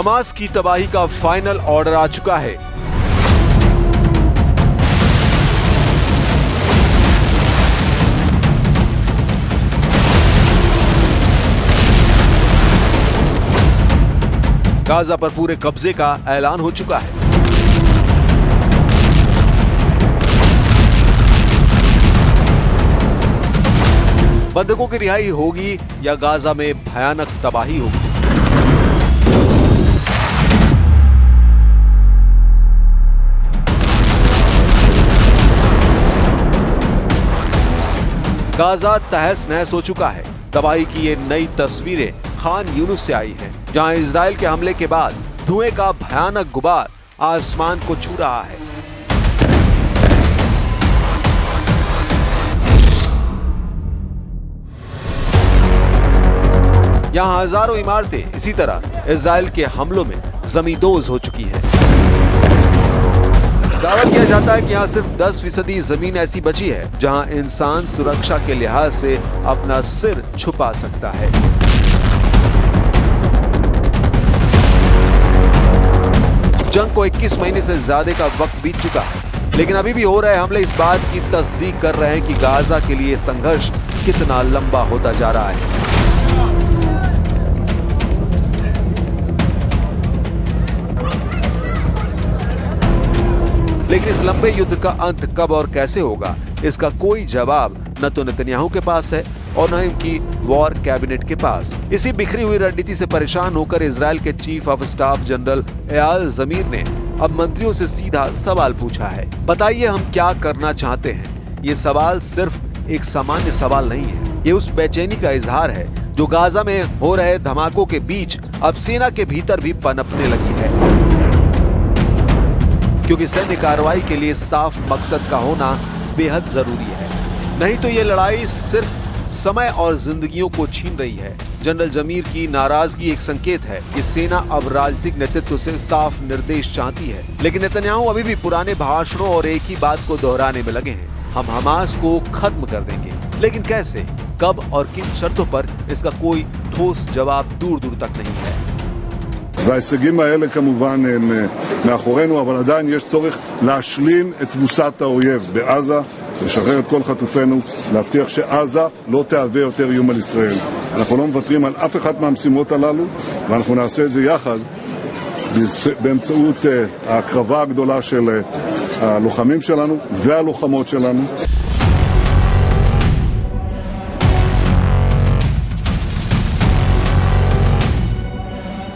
Hamas की तबाही का फाइनल ऑर्डर आ चुका है। गाजा पर पूरे कब्जे का ऐलान हो चुका है। बंधकों की रिहाई होगी या गाजा में भयानक तबाही होगी? गाजा तहस नहस हो चुका है। तबाही की ये नई तस्वीरें खान यूनुस से आई हैं, जहां इजराइल के हमले के बाद धुएं का भयानक गुबार आसमान को छू रहा है। यहां हजारों इमारतें इसी तरह इजराइल के हमलों में जमींदोज हो चुकी हैं। दावा किया जाता है कि यहाँ सिर्फ 10% जमीन ऐसी बची है जहां इंसान सुरक्षा के लिहाज से अपना सिर छुपा सकता है। जंग को 21 महीने से ज्यादा का वक्त बीत चुका है, लेकिन अभी भी हो रहे हमले इस बात की तस्दीक कर रहे हैं कि गाजा के लिए संघर्ष कितना लंबा होता जा रहा है। लेकिन इस लंबे युद्ध का अंत कब और कैसे होगा, इसका कोई जवाब न तो नेतन्याहू के पास है और न उनकी वॉर कैबिनेट के पास। इसी बिखरी हुई रणनीति से परेशान होकर इजराइल के chief of staff general Eyal Zamir ने अब मंत्रियों से सीधा सवाल पूछा है, बताइए हम क्या करना चाहते हैं। ये सवाल सिर्फ एक सामान्य सवाल नहीं है, ये उस बेचैनी का इजहार है जो गाजा में हो रहे धमाकों के बीच अब सेना के भीतर भी पनपने लगी है। क्योंकि सैन्य कार्रवाई के लिए साफ मकसद का होना बेहद जरूरी है, नहीं तो ये लड़ाई सिर्फ समय और जिंदगियों को छीन रही है। जनरल जमीर की नाराजगी एक संकेत है कि सेना अब राजनीतिक नेतृत्व से साफ निर्देश चाहती है, लेकिन नेतन्याहू अभी भी पुराने भाषणों और एक ही बात को दोहराने में लगे हैं, हम हमास को खत्म कर देंगे। लेकिन कैसे, कब और किन शर्तों पर, इसका कोई ठोस जवाब दूर दूर तक नहीं है। וההישגים האלה כמובן הם מאחורינו, אבל עדיין יש צורך להשלים את תבוסת האויב בעזה, לשחרר את כל חטופינו, להבטיח שעזה לא תהווה יותר איום על ישראל. אנחנו לא מוותרים על אף אחד מהמשימות הללו, ואנחנו נעשה את זה יחד באמצעות ההקרבה הגדולה של הלוחמים שלנו והלוחמות שלנו.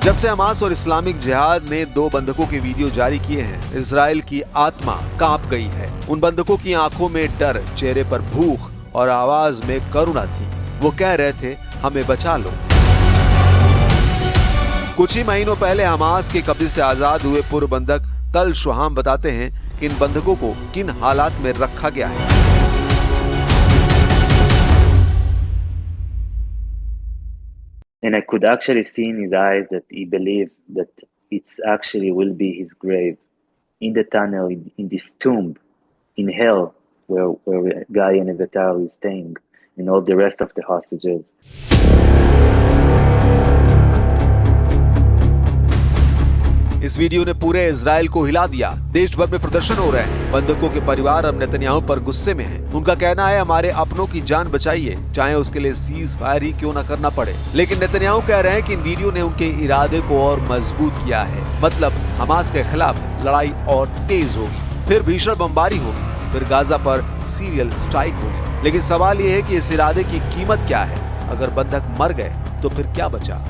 जब से हमास और इस्लामिक जिहाद ने 2 बंधकों के वीडियो जारी किए हैं, इजराइल की आत्मा कांप गई है। उन बंधकों की आंखों में डर, चेहरे पर भूख और आवाज में करुणा थी। वो कह रहे थे, हमें बचा लो। कुछ ही महीनों पहले हमास के कब्जे से आजाद हुए पूर्व बंधक तल शुहाम बताते हैं कि इन बंधकों को किन हालात में रखा गया है। And I could actually see in his eyes that he believed that it's actually will be his grave in the tunnel, in this tomb, in hell, where Guy and Avatar is staying, and all the rest of the hostages. इस video ने पूरे Israel को हिला दिया। देश भर में प्रदर्शन हो रहे हैं। बंधकों के परिवार अब नेतन्याहू पर गुस्से में हैं। उनका कहना है, हमारे अपनों की जान बचाइए, चाहे उसके लिए सीज फायर ही क्यों न करना पड़े। लेकिन नेतन्याहू कह रहे हैं कि इन वीडियो ने उनके इरादे को और मजबूत किया है। मतलब हमास के खिलाफ लड़ाई और तेज होगी, फिर भीषण बमबारी होगी, फिर गाजा पर सीरियल स्ट्राइक होगी। लेकिन सवाल ये है कि इस इरादे की कीमत क्या है? अगर बंधक मर गए तो फिर क्या बचा?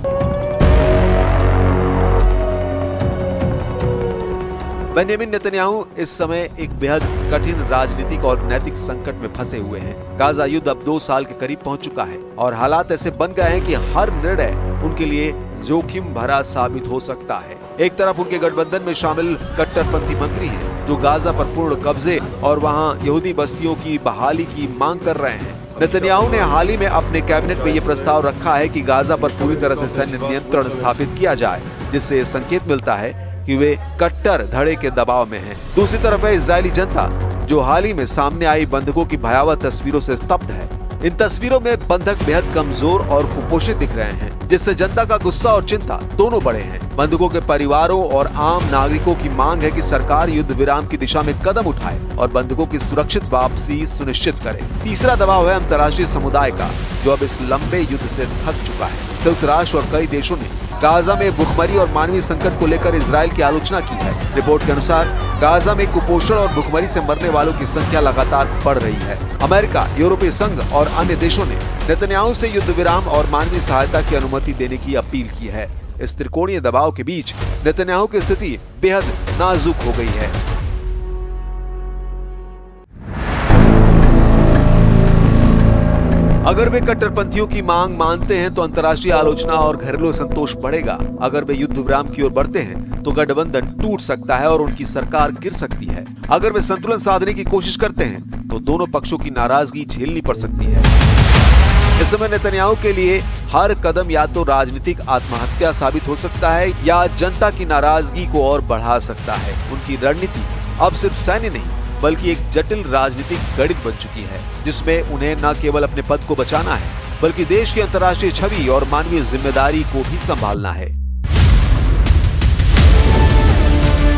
बेंजामिन नेतन्याहू इस समय एक बेहद कठिन राजनीतिक और नैतिक संकट में फंसे हुए हैं। गाजा युद्ध अब 2 साल के करीब पहुंच चुका है और हालात ऐसे बन गए हैं कि हर निर्णय उनके लिए जोखिम भरा साबित हो सकता है। एक तरफ उनके गठबंधन में शामिल कट्टरपंथी मंत्री हैं जो गाजा पर पूर्ण कब्जे और वहां यहूदी बस्तियों की बहाली की मांग कर रहे हैं। नेतन्याहू ने हाल ही में अपने कैबिनेट में यह प्रस्ताव रखा है कि गाजा पर पूरी तरह से सैन्य नियंत्रण स्थापित किया जाए, जिससे संकेत मिलता है कि वे कट्टर धड़े के दबाव में हैं। दूसरी तरफ है इजरायली जनता जो हाल ही में सामने आई बंधकों की भयावह तस्वीरों से स्तब्ध है। इन तस्वीरों में बंधक बेहद कमजोर और कुपोषित दिख रहे हैं, जिससे जनता का गुस्सा और चिंता दोनों बढ़े हैं। बंधकों के परिवारों और आम नागरिकों की मांग है कि सरकार युद्ध विराम की दिशा में कदम उठाए और बंधकों की सुरक्षित वापसी सुनिश्चित करे। तीसरा दबाव है अंतर्राष्ट्रीय समुदाय का, जो अब इस लंबे युद्ध से थक चुका है। संयुक्त राष्ट्र और कई देशों ने गाजा में भुखमरी और मानवीय संकट को लेकर इजराइल की आलोचना की है। रिपोर्ट के अनुसार गाजा में कुपोषण और भुखमरी से मरने वालों की संख्या लगातार बढ़ रही है। अमेरिका, यूरोपीय संघ और अन्य देशों ने नेतन्याहू से युद्ध विराम और मानवीय सहायता की अनुमति देने की अपील की है। इस त्रिकोणीय दबाव के बीच नेतन्याहू की स्थिति बेहद नाजुक हो गई है। अगर वे कट्टरपंथियों की मांग मानते हैं तो अंतर्राष्ट्रीय आलोचना और घरेलू संतोष बढ़ेगा। अगर वे युद्ध विराम की ओर बढ़ते हैं तो गठबंधन टूट सकता है और उनकी सरकार गिर सकती है। अगर वे संतुलन साधने की कोशिश करते हैं तो दोनों पक्षों की नाराजगी झेलनी पड़ सकती है। इस समय नेतन्याहू के लिए हर कदम या तो राजनीतिक आत्महत्या साबित हो सकता है या जनता की नाराजगी को और बढ़ा सकता है। उनकी रणनीति अब सिर्फ सैन्य नहीं बल्कि एक जटिल राजनीतिक गणित बन चुकी है, जिसमें उन्हें न केवल अपने पद को बचाना है बल्कि देश की अंतर्राष्ट्रीय छवि और मानवीय जिम्मेदारी को भी संभालना है।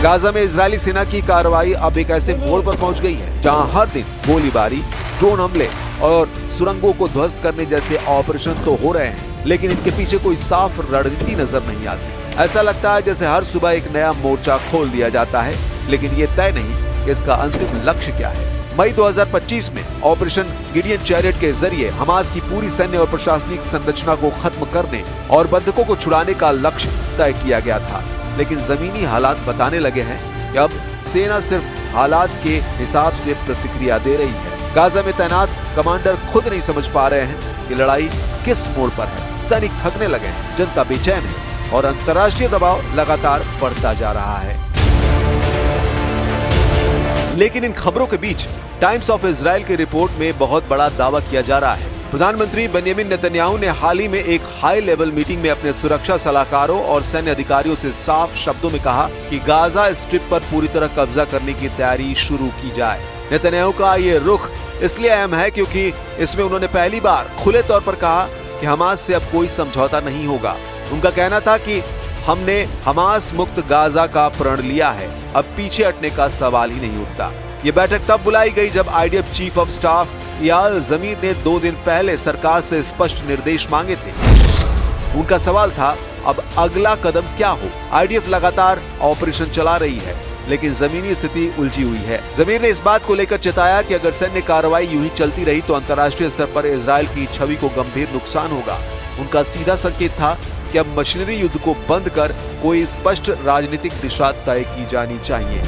गाजा में इजरायली सेना की कार्रवाई अब एक ऐसे मोड़ पर पहुंच गई है जहां हर दिन गोलीबारी, ड्रोन हमले और सुरंगों को ध्वस्त करने जैसे ऑपरेशन तो हो रहे हैं, लेकिन इनके पीछे कोई साफ रणनीति नजर नहीं आती। ऐसा लगता है जैसे हर सुबह एक नया मोर्चा खोल दिया जाता है, लेकिन ये तय नहीं कि इसका अंतिम लक्ष्य क्या है। मई 2025 में ऑपरेशन गिडियन चैरियट के जरिए हमास की पूरी सैन्य और प्रशासनिक संरचना को खत्म करने और बंधकों को छुड़ाने का लक्ष्य तय किया गया था, लेकिन जमीनी हालात बताने लगे हैं कि अब सेना सिर्फ हालात के हिसाब से प्रतिक्रिया दे रही है। गाजा में तैनात कमांडर खुद नहीं समझ पा रहे हैं कि लड़ाई किस मोड़ पर है। सैनिक थकने लगे हैं, जनता बेचैन है और अंतर्राष्ट्रीय दबाव लगातार बढ़ता जा रहा है। लेकिन इन खबरों के बीच टाइम्स ऑफ इजराइल की रिपोर्ट में बहुत बड़ा दावा किया जा रहा है। प्रधानमंत्री बेंजामिन नेतन्याहू ने हाल ही में एक हाई लेवल मीटिंग में अपने सुरक्षा सलाहकारों और सैन्य अधिकारियों से साफ शब्दों में कहा कि गाजा स्ट्रिप पर पूरी तरह कब्जा करने की तैयारी शुरू की जाए। नेतन्याहू का ये रुख इसलिए अहम है क्योंकि इसमें उन्होंने पहली बार खुले तौर पर कहा कि हमास से अब कोई समझौता नहीं होगा। उनका कहना था कि हमने हमास मुक्त गाजा का प्रण लिया है, अब पीछे हटने का सवाल ही नहीं उठता। ये बैठक तब बुलाई गई जब IDF chief of staff Eyal Zamir ने 2 दिन पहले सरकार से स्पष्ट निर्देश मांगे थे। उनका सवाल था, अब अगला कदम क्या हो? आईडीएफ लगातार ऑपरेशन चला रही है, लेकिन जमीनी स्थिति उलझी हुई है। जमीर ने इस बात को लेकर चेताया कि अगर सैन्य कार्रवाई यूं ही चलती रही तो अंतर्राष्ट्रीय स्तर पर इजराइल की छवि को गंभीर नुकसान होगा। उनका सीधा संकेत था कि अब मशीनरी युद्ध को बंद कर कोई स्पष्ट राजनीतिक दिशा तय की जानी चाहिए।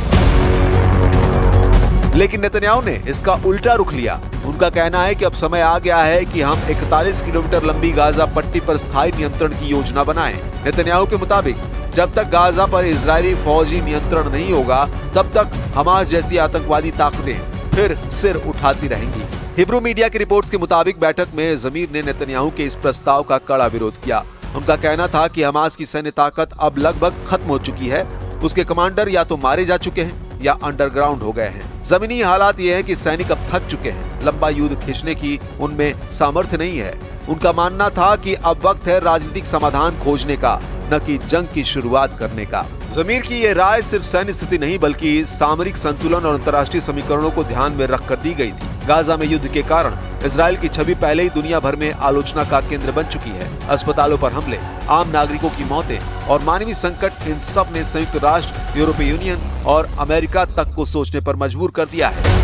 लेकिन नेतन्याहू ने इसका उल्टा रुख लिया। उनका कहना है कि अब समय आ गया है कि हम 41 किलोमीटर लंबी गाजा पट्टी पर स्थायी नियंत्रण की योजना बनाएं। नेतन्याहू के मुताबिक जब तक गाजा पर इजरायली फौजी नियंत्रण नहीं होगा, तब तक हमास जैसी आतंकवादी ताकतें फिर सिर उठाती रहेंगी। हिब्रू मीडिया की रिपोर्ट्स के मुताबिक बैठक में जमीर ने नेतन्याहू के इस प्रस्ताव का कड़ा विरोध किया। उनका कहना था कि हमास की सैन्य ताकत अब लगभग खत्म हो चुकी है। उसके कमांडर या तो मारे जा चुके हैं या अंडरग्राउंड हो गए हैं। जमीनी हालात ये है कि सैनिक अब थक चुके हैं। लंबा युद्ध खींचने की उनमें सामर्थ्य नहीं है। उनका मानना था कि अब वक्त है राजनीतिक समाधान खोजने का, न कि जंग की शुरुआत करने का। जमीर की ये राय सिर्फ सैन्य स्थिति नहीं बल्कि सामरिक संतुलन और अंतर्राष्ट्रीय समीकरणों को ध्यान में रखकर दी गई थी। गाजा में युद्ध के कारण इजराइल की छवि पहले ही दुनिया भर में आलोचना का केंद्र बन चुकी है। अस्पतालों पर हमले, आम नागरिकों की मौतें और मानवीय संकट, इन सब ने संयुक्त राष्ट्र, यूरोपीय यूनियन और अमेरिका तक को सोचने पर मजबूर कर दिया है।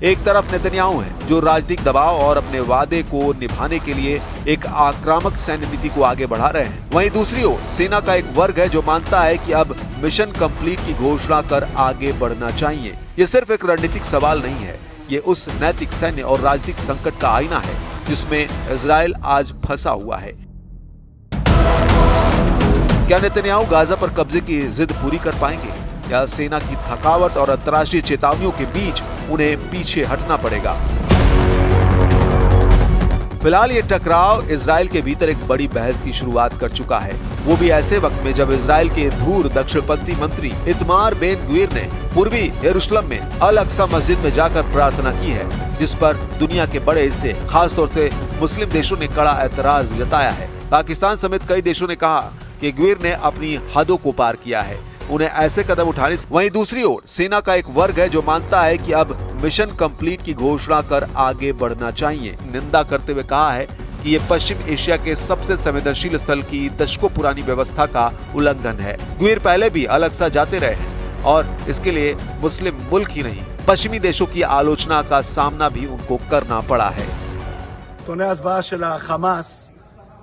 एक तरफ नेतन्याहू है जो राजनीतिक दबाव और अपने वादे को निभाने के लिए एक आक्रामक सैन्य नीति को आगे बढ़ा रहे हैं। वहीं दूसरी ओर सेना का एक वर्ग है जो मानता है कि अब मिशन कंप्लीट की घोषणा कर आगे बढ़ना चाहिए। ये सिर्फ एक रणनीतिक सवाल नहीं है, ये उस नैतिक, सैन्य और राजनीतिक संकट का आईना है जिसमें इजराइल आज फंसा हुआ है। क्या नेतन्याहू गाजा पर कब्जे की जिद पूरी कर पाएंगे या सेना की थकावट और अंतर्राष्ट्रीय चेतावनियों के बीच उन्हें पीछे हटना पड़ेगा? फिलहाल ये टकराव इजराइल के भीतर एक बड़ी बहस की शुरुआत कर चुका है। वो भी ऐसे वक्त में जब इजराइल के धूर दक्षिणपंथी मंत्री इतमार बेन ग्वीर ने पूर्वी यरूशलेम में अल अक्सा मस्जिद में जाकर प्रार्थना की है, जिस पर दुनिया के बड़े हिस्से खासतौर से मुस्लिम देशों ने कड़ा ऐतराज जताया है। पाकिस्तान समेत कई देशों ने कहा कि ग्वीर ने अपनी हदों को पार किया है, उन्हें ऐसे कदम उठाने से। वहीं दूसरी ओर सेना का एक वर्ग है जो मानता है कि अब मिशन कंप्लीट की घोषणा कर आगे बढ़ना चाहिए। निंदा करते हुए कहा है कि ये पश्चिम एशिया के सबसे संवेदनशील स्थल की दशकों पुरानी व्यवस्था का उल्लंघन है। ग्वीर पहले भी अल अक्सा जाते रहे हैं और इसके लिए मुस्लिम मुल्क ही नहीं, पश्चिमी देशों की आलोचना का सामना भी उनको करना पड़ा है। סרטוני הזוועה של החמאס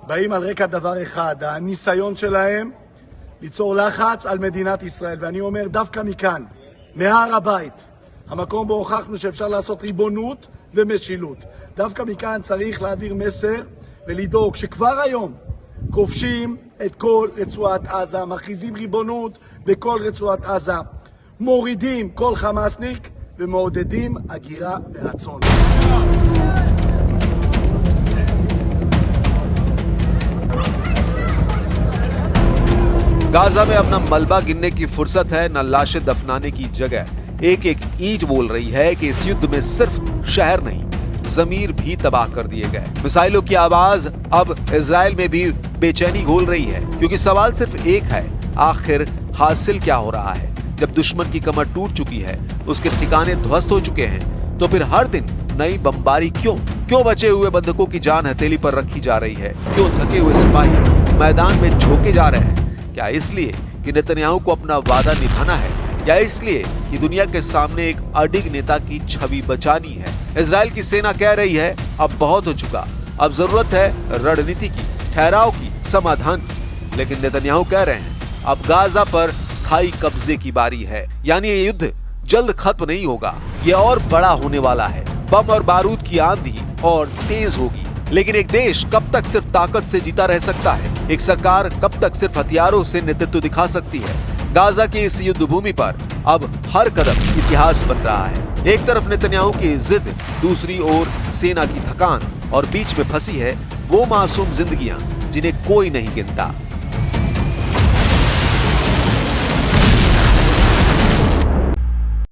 באים על רקע דבר אחד, הניסיון שלהם ליצור לחץ על מדינת ישראל. ואני אומר דווקא מכאן, מהר הבית, המקום בו הוכחנו שאפשר לעשות ריבונות ומשילות. דווקא מכאן צריך להעביר מסר ולדאוג שכבר היום כובשים את כל רצועת עזה, מכריזים ריבונות בכל רצועת עזה, מורידים כל חמאסניק ומעודדים הגירה מרצון. गाजा में अपना मलबा गिनने की फुर्सत है, न लाशें दफनाने की जगह। एक एक ईंट बोल रही है कि इस युद्ध में सिर्फ शहर नहीं, जमीर भी तबाह कर दिए गए। मिसाइलों की आवाज अब इजराइल में भी बेचैनी घोल रही है, क्योंकि सवाल सिर्फ एक है, आखिर हासिल क्या हो रहा है? जब दुश्मन की कमर टूट चुकी है, उसके ठिकाने ध्वस्त हो चुके हैं, तो फिर हर दिन नई बमबारी क्यों? क्यों बचे हुए बंधकों की जान हथेली पर रखी जा रही है? क्यों थके हुए सिपाही मैदान में झोंके जा रहे हैं? क्या इसलिए कि नेतन्याहू को अपना वादा निभाना है, या इसलिए कि दुनिया के सामने एक अडिग नेता की छवि बचानी है? इजराइल की सेना कह रही है अब बहुत हो चुका, अब जरूरत है रणनीति की, ठहराव की, समाधान की। लेकिन नेतन्याहू कह रहे हैं अब गाजा पर स्थायी कब्जे की बारी है, यानी ये युद्ध जल्द खत्म नहीं होगा, ये और बड़ा होने वाला है। बम और बारूद की आंधी और तेज होगी। लेकिन एक देश कब तक सिर्फ ताकत से जीता रह सकता है? एक सरकार कब तक सिर्फ हथियारों से नेतृत्व दिखा सकती है? गाजा की इस युद्ध भूमि पर अब हर कदम इतिहास बन रहा है। एक तरफ नेतन्याहू की जिद, दूसरी ओर सेना की थकान, और बीच में फंसी है वो मासूम जिंदगियां जिन्हें कोई नहीं गिनता।